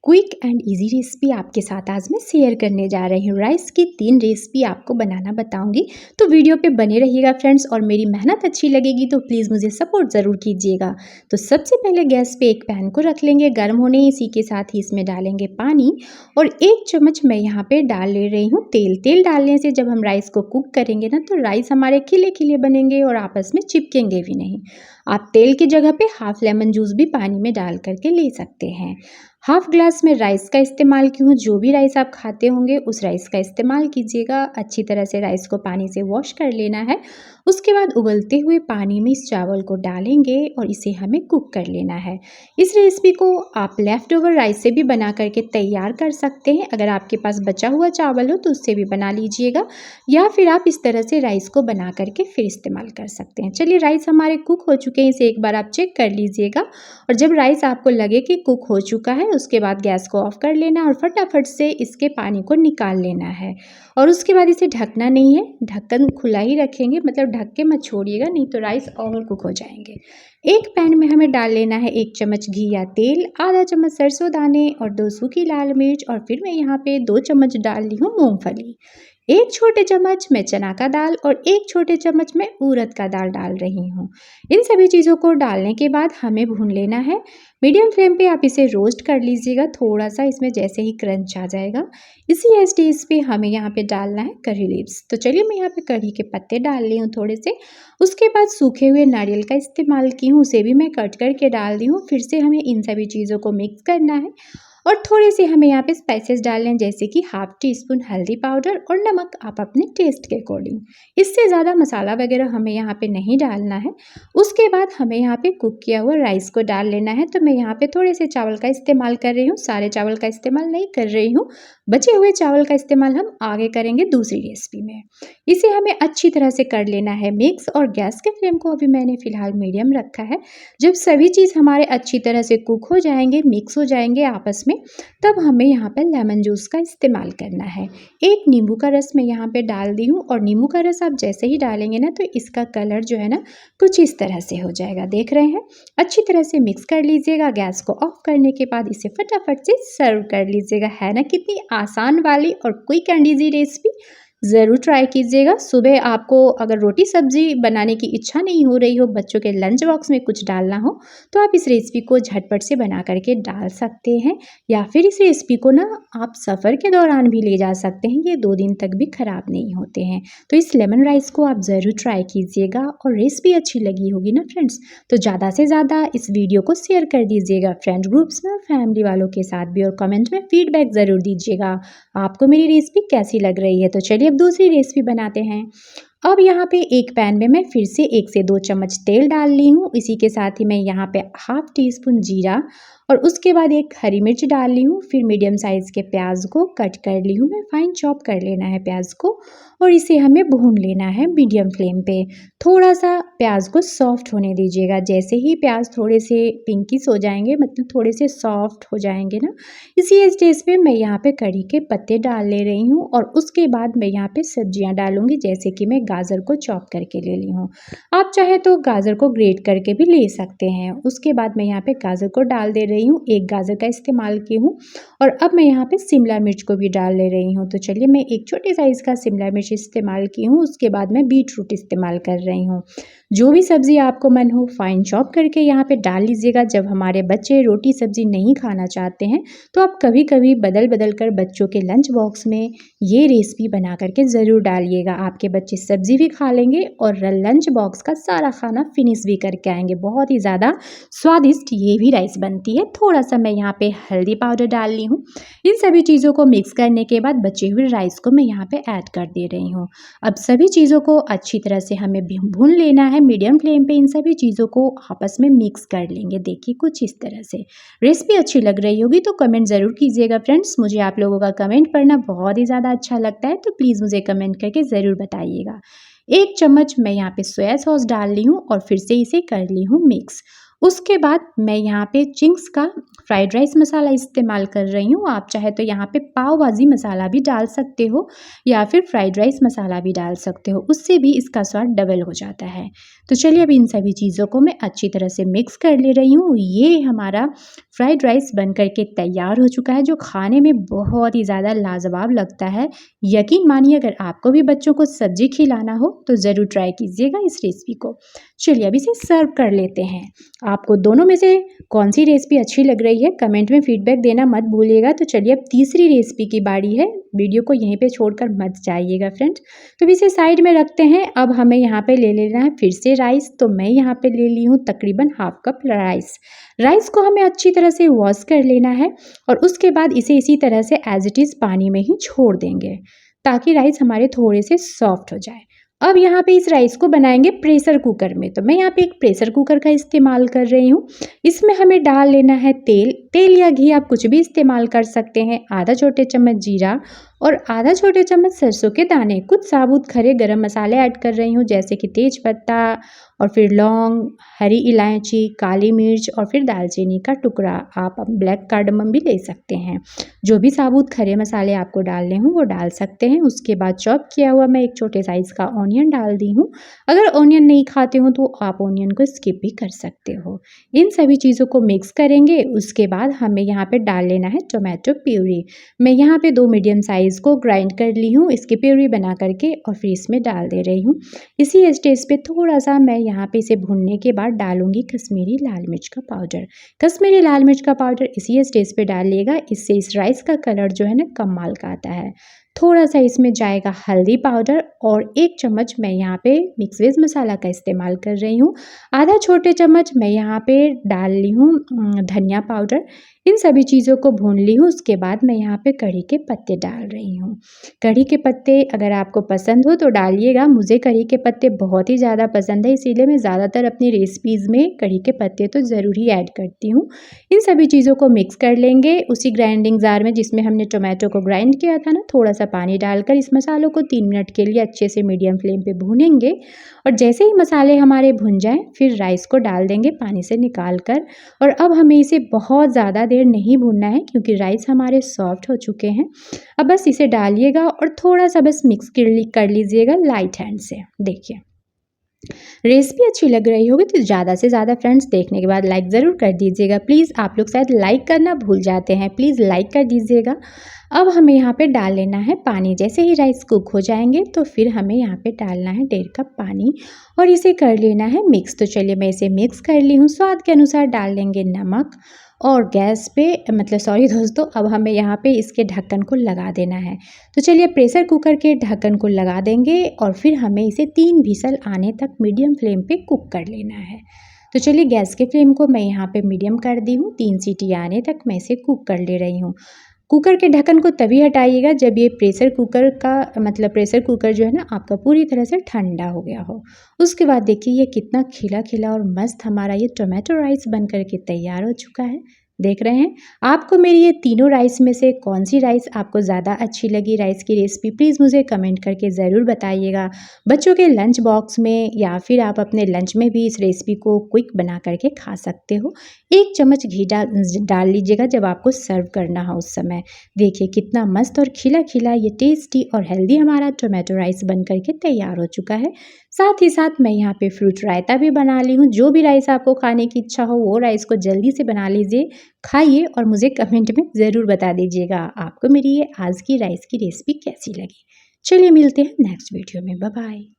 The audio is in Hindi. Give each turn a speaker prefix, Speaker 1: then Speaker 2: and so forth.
Speaker 1: क्विक एंड इजी रेसिपी आपके साथ आज मैं शेयर करने जा रही हूँ। राइस की 3 रेसिपी आपको बनाना बताऊंगी, तो वीडियो पे बने रहिएगा फ्रेंड्स। और मेरी मेहनत अच्छी लगेगी तो प्लीज़ मुझे सपोर्ट ज़रूर कीजिएगा। तो सबसे पहले गैस पे एक पैन को रख लेंगे गर्म होने, इसी के साथ ही इसमें डालेंगे पानी और 1 चम्मच मैं यहाँ पे डाल ले रही हूँ तेल। तेल डालने से जब हम राइस को कुक करेंगे ना, तो राइस हमारे खिले खिले बनेंगे और आपस में चिपकेंगे भी नहीं। आप तेल की जगह पे हाफ लेमन जूस भी पानी में डाल करके ले सकते हैं। हाफ ग्लास में राइस का इस्तेमाल की हूँ। जो भी राइस आप खाते होंगे उस राइस का इस्तेमाल कीजिएगा। अच्छी तरह से राइस को पानी से वॉश कर लेना है। उसके बाद उबलते हुए पानी में इस चावल को डालेंगे और इसे हमें कुक कर लेना है। इस रेसिपी को आप लेफ्ट ओवर राइस से भी बना करके तैयार कर सकते हैं। अगर आपके पास बचा हुआ चावल हो तो उससे भी बना लीजिएगा, या फिर आप इस तरह से राइस को बना करके फिर इस्तेमाल कर सकते हैं। चलिए, राइस हमारे कुक हो चुके हैं, इसे एक बार आप चेक कर लीजिएगा। और जब राइस आपको लगे कि कुक हो चुका है, उसके बाद गैस को ऑफ कर लेना और फटाफट से इसके पानी को निकाल लेना है। और उसके बाद इसे ढकना नहीं है, ढक्कन खुला ही रखेंगे, मतलब ढक के मत छोड़िएगा, नहीं तो राइस ओवर कुक हो जाएंगे। एक पैन में हमें डाल लेना है 1 चम्मच घी या तेल, आधा चम्मच सरसों दाने और 2 सूखी लाल मिर्च, और फिर मैं यहाँ पे 2 चम्मच डाल ली हूँ मूंगफली। 1 छोटे चम्मच मैं चना का दाल और 1 छोटे चम्मच मैं उड़द का दाल डाल रही हूँ। इन सभी चीज़ों को डालने के बाद हमें भून लेना है। मीडियम फ्लेम पे आप इसे रोस्ट कर लीजिएगा। थोड़ा सा इसमें जैसे ही क्रंच आ जाएगा, इसी स्टेज पे हमें यहाँ पे डालना है करी लीव्स। तो चलिए, मैं यहाँ पे करी के पत्ते डाल ली हूँ थोड़े से। उसके बाद सूखे हुए नारियल का इस्तेमाल की हूँ, उसे भी मैं कट करके डाल दी हूँ। फिर से हमें इन सभी चीज़ों को मिक्स करना है और थोड़े से हमें यहाँ पे स्पाइसेस डालने हैं, जैसे कि हाफ टी स्पून हल्दी पाउडर और नमक आप अपने टेस्ट के अकॉर्डिंग। इससे ज़्यादा मसाला वगैरह हमें यहाँ पे नहीं डालना है। उसके बाद हमें यहाँ पे कुक किया हुआ राइस को डाल लेना है। तो मैं यहाँ पे थोड़े से चावल का इस्तेमाल कर रही हूँ, सारे चावल का इस्तेमाल नहीं कर रही हूँ। बचे हुए चावल का इस्तेमाल हम आगे करेंगे दूसरी रेसिपी में। इसे हमें अच्छी तरह से कर लेना है मिक्स, और गैस के फ्लेम को अभी मैंने फ़िलहाल मीडियम रखा है। जब सभी चीज़ हमारे अच्छी तरह से कुक हो जाएंगे, मिक्स हो जाएंगे आपस में, तब हमें यहाँ पे लेमन जूस का इस्तेमाल करना है। 1 नींबू का रस मैं यहाँ पे डाल दी हूँ, और नींबू का रस आप जैसे ही डालेंगे ना, तो इसका कलर जो है ना कुछ इस तरह से हो जाएगा, देख रहे हैं। अच्छी तरह से मिक्स कर लीजिएगा। गैस को ऑफ करने के बाद इसे फटाफट से सर्व कर लीजिएगा। है ना कितनी आसान वाली और क्विक एंड ईजी रेसिपी। ज़रूर ट्राई कीजिएगा। सुबह आपको अगर रोटी सब्जी बनाने की इच्छा नहीं हो रही हो, बच्चों के लंच बॉक्स में कुछ डालना हो, तो आप इस रेसिपी को झटपट से बना करके डाल सकते हैं। या फिर इस रेसिपी को ना आप सफ़र के दौरान भी ले जा सकते हैं, ये 2 दिन तक भी ख़राब नहीं होते हैं। तो इस लेमन राइस को आप ज़रूर ट्राई कीजिएगा। और रेसिपी अच्छी लगी होगी ना फ्रेंड्स, तो ज़्यादा से ज़्यादा इस वीडियो को शेयर कर दीजिएगा फ्रेंड ग्रुप्स में और फैमिली वालों के साथ भी, और कमेंट में फीडबैक ज़रूर दीजिएगा आपको मेरी रेसिपी कैसी लग रही है। तो चलिए, अब दूसरी रेसिपी बनाते हैं। अब यहाँ पे एक पैन में मैं फिर से 1 से 2 चम्मच तेल डाल ली हूँ। इसी के साथ ही मैं यहाँ पे हाफ टी स्पून जीरा और उसके बाद 1 हरी मिर्च डाल ली हूँ। फिर मीडियम साइज़ के प्याज को कट कर ली हूँ, मैं फाइन चॉप कर लेना है प्याज को, और इसे हमें भून लेना है मीडियम फ्लेम पे। थोड़ा सा प्याज को सॉफ्ट होने दीजिएगा। जैसे ही प्याज थोड़े से पिंकिश हो जाएंगे, मतलब थोड़े से सॉफ्ट हो जाएंगे ना, इसी स्टेज पे मैं यहाँ पे करी के पत्ते डाल ले रही हूँ। और उसके बाद मैं यहाँ पे सब्जियाँ डालूंगी, जैसे कि मैं गाजर को चॉप करके ले ली हूँ। आप चाहे तो गाजर को ग्रेट करके भी ले सकते हैं। उसके बाद मैं यहाँ पे गाजर को डाल दे रही हूँ, 1 गाजर का इस्तेमाल की हूँ। और अब मैं यहाँ पे शिमला मिर्च को भी डाल ले रही हूँ। तो चलिए, मैं 1 छोटे साइज़ का शिमला मिर्च इस्तेमाल की हूँ। उसके बाद मैं बीट रूट इस्तेमाल कर रही हूँ। जो भी सब्ज़ी आपको मन हो फाइन चॉप करके यहाँ पे डाल लीजिएगा। जब हमारे बच्चे रोटी सब्ज़ी नहीं खाना चाहते हैं, तो आप कभी कभी बदल बदल कर बच्चों के लंच बॉक्स में ये रेसिपी बना करके ज़रूर डालिएगा। आपके बच्चे सब्ज़ी भी खा लेंगे और लंच बॉक्स का सारा खाना फिनिश भी करके आएंगे। बहुत ही ज़्यादा स्वादिष्ट ये भी राइस बनती है। थोड़ा सा मैं यहाँ पे हल्दी पाउडर डाल ली हूँ। इन सभी चीज़ों को मिक्स करने के बाद बचे हुए राइस को मैं यहाँ पे ऐड कर दे रही हूँ। अब सभी चीज़ों को अच्छी तरह से हमें भून लेना है मीडियम फ्लेम पे। इन सभी चीज़ों को आपस में मिक्स कर लेंगे। देखिए, कुछ इस तरह से। रेसिपी अच्छी लग रही होगी तो कमेंट ज़रूर कीजिएगा फ्रेंड्स। मुझे आप लोगों का कमेंट पढ़ना बहुत ही ज़्यादा अच्छा लगता है, तो प्लीज़ मुझे कमेंट करके ज़रूर बताइएगा। 1 चम्मच मैं यहाँ पे सोया सॉस डाल ली हूँ और फिर से इसे कर ली हूँ मिक्स। उसके बाद मैं यहाँ पे चिंग्स का फ्राइड राइस मसाला इस्तेमाल कर रही हूँ। आप चाहे तो यहाँ पे पाव भाजी मसाला भी डाल सकते हो या फिर फ्राइड राइस मसाला भी डाल सकते हो, उससे भी इसका स्वाद डबल हो जाता है। तो चलिए अब इन सभी चीज़ों को मैं अच्छी तरह से मिक्स कर ले रही हूँ। ये हमारा फ्राइड राइस बन कर के तैयार हो चुका है, जो खाने में बहुत ही ज़्यादा लाजवाब लगता है। यकीन मानिए, अगर आपको भी बच्चों को सब्जी खिलाना हो तो ज़रूर ट्राई कीजिएगा इस रेसिपी को। चलिए अब इसे सर्व कर लेते हैं। आपको दोनों में से कौन सी रेसिपी अच्छी लग रही है, कमेंट में फीडबैक देना मत भूलिएगा। तो चलिए अब तीसरी रेसिपी की बारी है। वीडियो को यहीं पे छोड़कर मत जाइएगा फ्रेंड्स। तो अब इसे साइड में रखते हैं। अब हमें यहाँ पे ले लेना है फिर से राइस। तो मैं यहाँ पे ले ली हूँ तकरीबन हाफ कप राइस। राइस को हमें अच्छी तरह से वॉश कर लेना है और उसके बाद इसे इसी तरह से एज इट इज़ पानी में ही छोड़ देंगे ताकि राइस हमारे थोड़े से सॉफ्ट हो जाए। अब यहाँ पे इस राइस को बनाएंगे प्रेशर कुकर में। तो मैं यहाँ पे एक प्रेशर कुकर का इस्तेमाल कर रही हूँ। इसमें हमें डाल लेना है तेल या घी, आप कुछ भी इस्तेमाल कर सकते हैं। आधा छोटे चम्मच जीरा और आधा छोटे चम्मच सरसों के दाने। कुछ साबुत खड़े गरम मसाले ऐड कर रही हूँ, जैसे कि तेज पत्ता और फिर लौंग, हरी इलायची, काली मिर्च और फिर दालचीनी का टुकड़ा। आप ब्लैक कार्डमम भी ले सकते हैं। जो भी साबुत खड़े मसाले आपको डालने हों वो डाल सकते हैं। उसके बाद चॉप किया हुआ मैं एक छोटे साइज़ का ऑनियन डाल दी हूँ। अगर ऑनियन नहीं खाते हो तो आप ऑनियन को स्किप भी कर सकते हो। इन सभी चीज़ों को मिक्स करेंगे। उसके बाद हमें यहाँ पे डाल लेना है टोमेटो प्यूरी। मैं यहाँ पे 2 मीडियम साइज़ को ग्राइंड कर ली हूँ, इसकी प्यूरी बना करके और फिर इसमें डाल दे रही हूँ। इसी स्टेज पे थोड़ा सा मैं यहाँ पे इसे भुनने के बाद डालूंगी कश्मीरी लाल मिर्च का पाउडर। कश्मीरी लाल मिर्च का पाउडर इसी स्टेज पे डालिएगा, इससे इस राइस का कलर जो है ना कमाल का आता है। थोड़ा सा इसमें जाएगा हल्दी पाउडर और 1 चम्मच मैं यहाँ पे मिक्स वेज मसाला का इस्तेमाल कर रही हूँ। आधा छोटे चम्मच मैं यहाँ पे डाल ली हूँ धनिया पाउडर। इन सभी चीज़ों को भून ली हूँ। उसके बाद मैं यहाँ पे कढ़ी के पत्ते डाल रही हूँ। कढ़ी के पत्ते अगर आपको पसंद हो तो डालिएगा। मुझे कढ़ी के पत्ते बहुत ही ज़्यादा पसंद है, इसीलिए मैं ज़्यादातर अपनी रेसिपीज़ में कढ़ी के पत्ते तो ज़रूर ही ऐड करती हूँ। इन सभी चीज़ों को मिक्स कर लेंगे उसी ग्राइंडिंग जार में जिसमें हमने टोमेटो को ग्राइंड किया था ना। थोड़ा सा पानी डालकर इस मसालों को 3 मिनट के लिए अच्छे से मीडियम फ्लेम पे भूनेंगे और जैसे ही मसाले हमारे भुन जाएं फिर राइस को डाल देंगे पानी से निकाल कर। और अब हमें इसे बहुत ज़्यादा देर नहीं भूनना है क्योंकि राइस हमारे सॉफ्ट हो चुके हैं। अब बस इसे डालिएगा और थोड़ा सा बस मिक्स कर लीजिएगा लाइट हैंड से। देखिए रेसिपी अच्छी लग रही होगी तो ज़्यादा से ज़्यादा फ्रेंड्स देखने के बाद लाइक ज़रूर कर दीजिएगा। प्लीज़ आप लोग शायद लाइक करना भूल जाते हैं, प्लीज़ लाइक कर दीजिएगा। अब हमें यहाँ पे डाल लेना है पानी। जैसे ही राइस कुक हो जाएंगे तो फिर हमें यहाँ पे डालना है 1.5 कप पानी और इसे कर लेना है मिक्स। तो चलिए मैं इसे मिक्स कर ली हूँ। स्वाद के अनुसार डाल लेंगे नमक और गैस पे सॉरी दोस्तों, अब हमें यहाँ पे इसके ढक्कन को लगा देना है। तो चलिए प्रेशर कुकर के ढक्कन को लगा देंगे और फिर हमें इसे 3 व्हिसल आने तक मीडियम फ्लेम पे कुक कर लेना है। तो चलिए गैस के फ्लेम को मैं यहाँ पे मीडियम कर दी हूँ। 3 सीटी आने तक मैं इसे कुक कर ले रही हूँ। कुकर के ढक्कन को तभी हटाइएगा जब ये प्रेशर कुकर जो है ना आपका पूरी तरह से ठंडा हो गया हो। उसके बाद देखिए ये कितना खिला खिला और मस्त हमारा ये टोमेटो राइस बन कर के तैयार हो चुका है। देख रहे हैं। आपको मेरी ये तीनों राइस में से कौन सी राइस आपको ज़्यादा अच्छी लगी राइस की रेसिपी, प्लीज़ मुझे कमेंट करके ज़रूर बताइएगा। बच्चों के लंच बॉक्स में या फिर आप अपने लंच में भी इस रेसिपी को क्विक बना करके खा सकते हो। 1 चम्मच घी डाल लीजिएगा जब आपको सर्व करना हो उस समय। देखिए कितना मस्त और खिला खिला ये टेस्टी और हेल्दी हमारा टोमेटो राइस बन करके तैयार हो चुका है। साथ ही साथ मैं यहाँ पे फ्रूट रायता भी बना ली हूँ। जो भी राइस आपको खाने की इच्छा हो वो राइस को जल्दी से बना लीजिए, खाइए और मुझे कमेंट में ज़रूर बता दीजिएगा आपको मेरी ये आज की राइस की रेसिपी कैसी लगी। चलिए मिलते हैं नेक्स्ट वीडियो में। Bye bye.